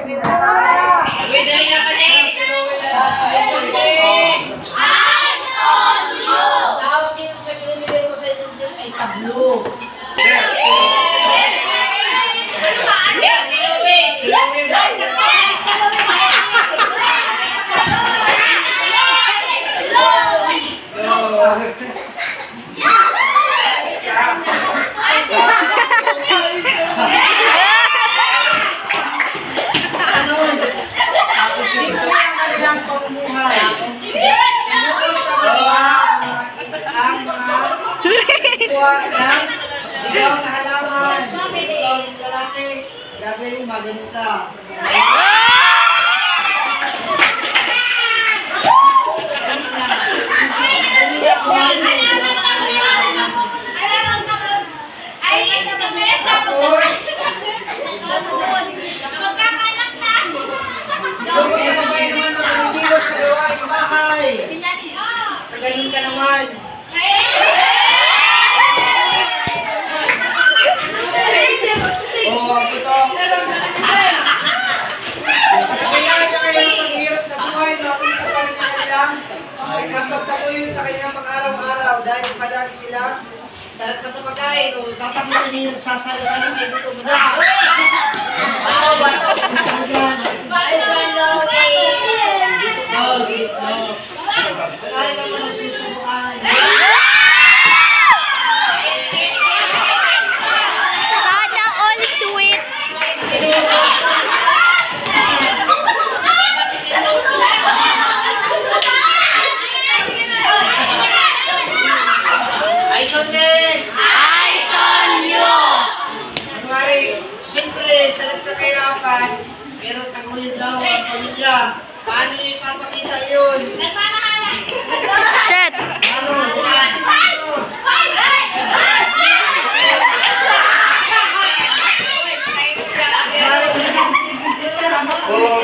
Tawag yun sa binibigay ko sa inyo ay tablo. Sigaw na halaman. Ikaw yung lalaki. Gagawin mo maganda. Tapos sa babae naman ang umilos sa gawain bahay. Sa ganun ka naman. Oh, ito. Sa kailangan na kayo ng paghihirap sa buhay, mapunta pa rin ang kailang. Ang pagtakuyin sa kanilang pang-araw-araw dahil madami sila. Salat pa sa pagkain, o papakita niyo yung sasala-sala may gutom na. Pagkain ka pa nagsusubukan. Sana all sweet. Ay, Sonde! Ay, Sonyo! Kunwari, siyempre, salat sa kahirapan, pero taguyod daw ang pamilya. Paano niyo ipapakita yun? Shit! Ano? Oh,